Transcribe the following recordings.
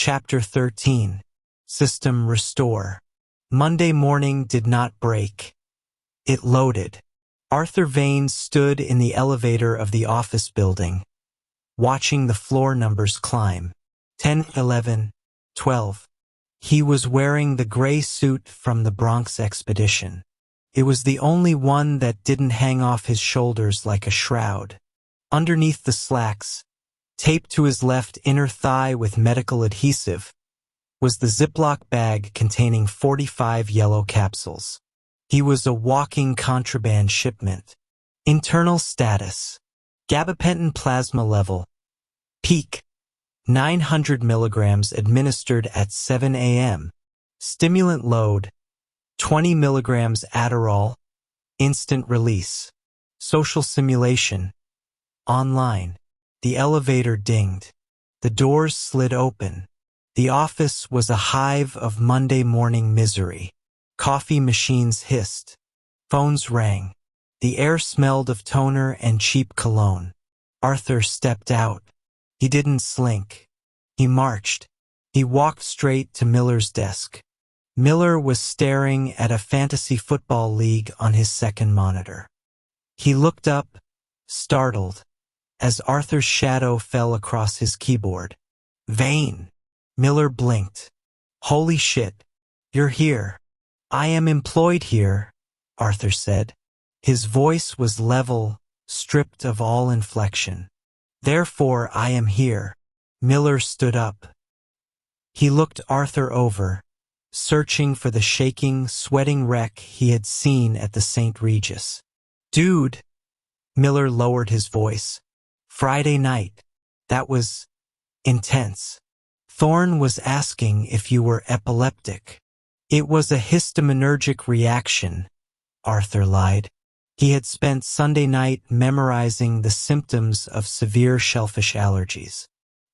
Chapter 13. System Restore. Monday morning did not break. It loaded. Arthur Vane stood in the elevator of the office building, watching the floor numbers climb. 10, 11, 12. He was wearing the gray suit from the Bronx expedition. It was the only one that didn't hang off his shoulders like a shroud. Underneath the slacks, taped to his left inner thigh with medical adhesive, was the Ziploc bag containing 45 yellow capsules. He was a walking contraband shipment. Internal status. Gabapentin plasma level. Peak. 900 milligrams administered at 7 a.m. Stimulant load. 20 milligrams Adderall. Instant release. Social simulation. Online. The elevator dinged. The doors slid open. The office was a hive of Monday morning misery. Coffee machines hissed. Phones rang. The air smelled of toner and cheap cologne. Arthur stepped out. He didn't slink. He marched. He walked straight to Miller's desk. Miller was staring at a fantasy football league on his second monitor. He looked up, startled, as Arthur's shadow fell across his keyboard. Vane. Miller blinked. Holy shit. You're here. I am employed here, Arthur said. His voice was level, stripped of all inflection. Therefore I am here. Miller stood up. He looked Arthur over, searching for the shaking, sweating wreck he had seen at the St. Regis. Dude. Miller lowered his voice. Friday night. That was intense. Thorne was asking if you were epileptic. It was a histaminergic reaction, Arthur lied. He had spent Sunday night memorizing the symptoms of severe shellfish allergies.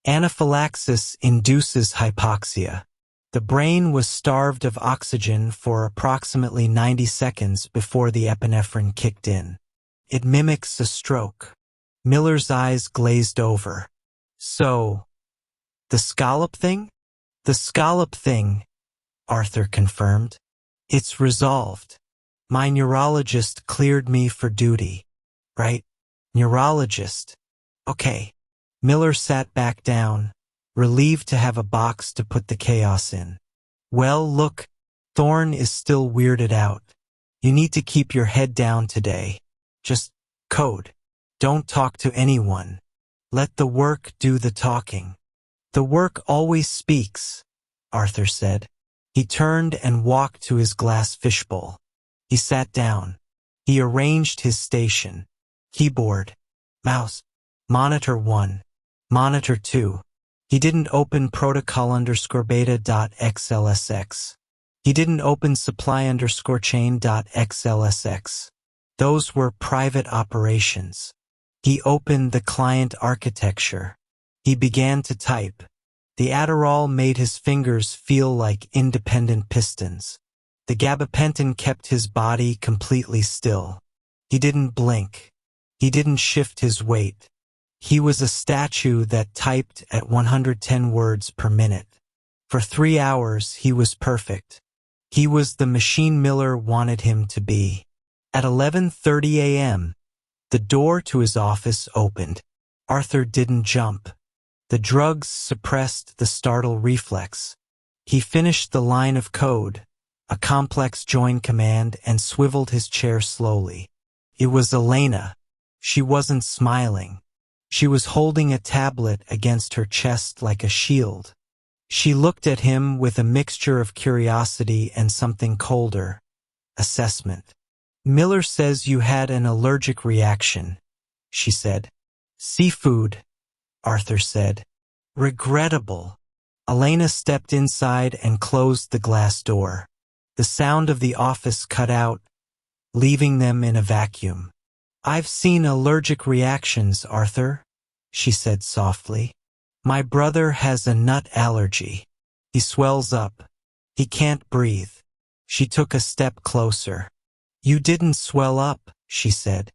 Anaphylaxis induces hypoxia. The brain was starved of oxygen for approximately 90 seconds before the epinephrine kicked in. It mimics a stroke. Miller's eyes glazed over. So, the scallop thing? The scallop thing, Arthur confirmed. It's resolved. My neurologist cleared me for duty. Right? Neurologist. Okay. Miller sat back down, relieved to have a box to put the chaos in. Well, look, Thorne is still weirded out. You need to keep your head down today. Just code. Don't talk to anyone. Let the work do the talking. The work always speaks, Arthur said. He turned and walked to his glass fishbowl. He sat down. He arranged his station. Keyboard. Mouse. Monitor 1. Monitor 2. He didn't open protocol_beta.xlsx. He didn't open supply_chain.xlsx. Those were private operations. He opened the client architecture. He began to type. The Adderall made his fingers feel like independent pistons. The gabapentin kept his body completely still. He didn't blink. He didn't shift his weight. He was a statue that typed at 110 words per minute. For 3 hours, he was perfect. He was the machine Miller wanted him to be. At 11:30 a.m., the door to his office opened. Arthur didn't jump. The drugs suppressed the startle reflex. He finished the line of code, a complex join command, and swiveled his chair slowly. It was Elena. She wasn't smiling. She was holding a tablet against her chest like a shield. She looked at him with a mixture of curiosity and something colder. Assessment. Miller says you had an allergic reaction, she said. Seafood, Arthur said. Regrettable. Elena stepped inside and closed the glass door. The sound of the office cut out, leaving them in a vacuum. I've seen allergic reactions, Arthur, she said softly. My brother has a nut allergy. He swells up. He can't breathe. She took a step closer. You didn't swell up, she said.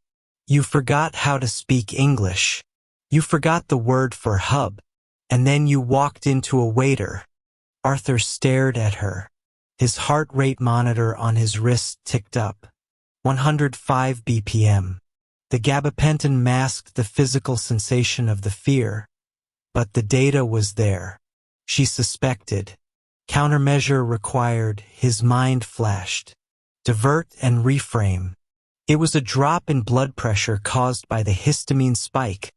You forgot how to speak English. You forgot the word for hub. And then you walked into a waiter. Arthur stared at her. His heart rate monitor on his wrist ticked up. 105 BPM. The gabapentin masked the physical sensation of the fear, but the data was there. She suspected. Countermeasure required, his mind flashed. Divert and reframe. It was a drop in blood pressure caused by the histamine spike,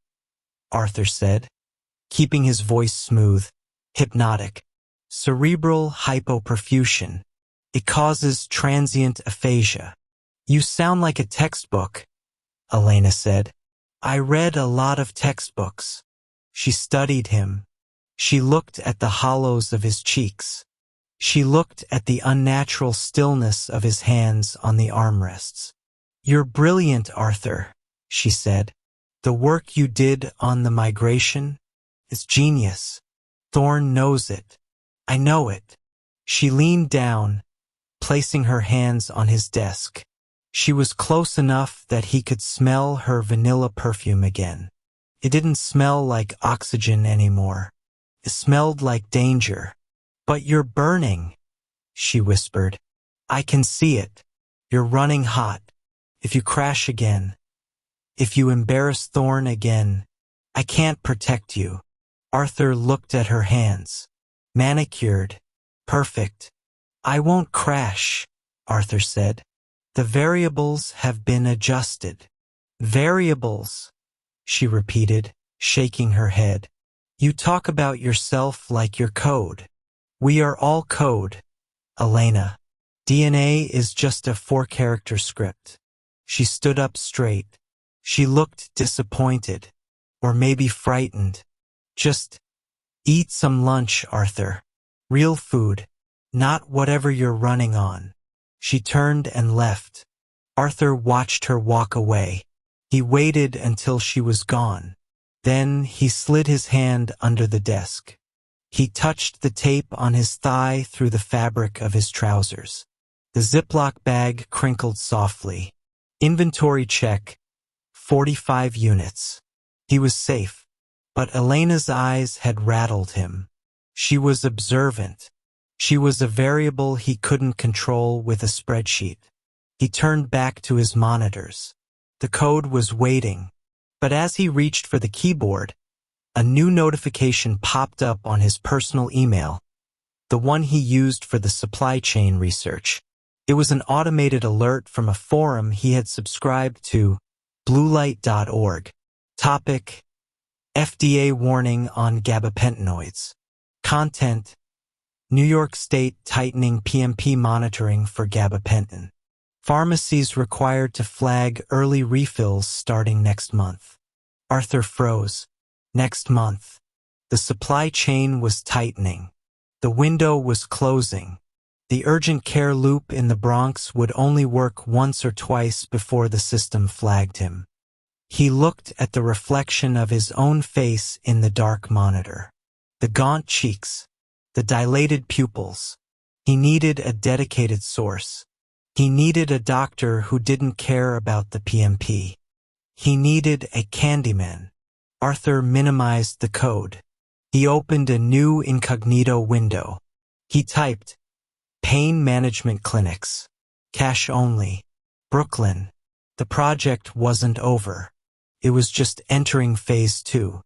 Arthur said, keeping his voice smooth, hypnotic. Cerebral hypoperfusion. It causes transient aphasia. You sound like a textbook, Elena said. I read a lot of textbooks. She studied him. She looked at the hollows of his cheeks. She looked at the unnatural stillness of his hands on the armrests. You're brilliant, Arthur, she said. The work you did on the migration is genius. Thorne knows it. I know it. She leaned down, placing her hands on his desk. She was close enough that he could smell her vanilla perfume again. It didn't smell like oxygen anymore. It smelled like danger. But you're burning, she whispered. I can see it. You're running hot. If you crash again, if you embarrass Thorne again, I can't protect you. Arthur looked at her hands. Manicured. Perfect. I won't crash, Arthur said. The variables have been adjusted. Variables, she repeated, shaking her head. You talk about yourself like you're code. We are all code, Elena. DNA is just a 4-character script. She stood up straight. She looked disappointed, or maybe frightened. Just eat some lunch, Arthur. Real food, not whatever you're running on. She turned and left. Arthur watched her walk away. He waited until she was gone. Then he slid his hand under the desk. He touched the tape on his thigh through the fabric of his trousers. The Ziploc bag crinkled softly. Inventory check, 45 units. He was safe, but Elena's eyes had rattled him. She was observant. She was a variable he couldn't control with a spreadsheet. He turned back to his monitors. The code was waiting, but as he reached for the keyboard, a new notification popped up on his personal email, the one he used for the supply chain research. It was an automated alert from a forum he had subscribed to, bluelight.org. Topic: FDA warning on gabapentinoids. Content: New York State tightening PMP monitoring for gabapentin. Pharmacies required to flag early refills starting next month. Arthur froze. Next month. The supply chain was tightening. The window was closing. The urgent care loop in the Bronx would only work once or twice before the system flagged him. He looked at the reflection of his own face in the dark monitor. The gaunt cheeks, the dilated pupils. He needed a dedicated source. He needed a doctor who didn't care about the PMP. He needed a Candyman. Arthur minimized the code. He opened a new incognito window. He typed, Pain Management Clinics. Cash only. Brooklyn. The project wasn't over. It was just entering phase 2.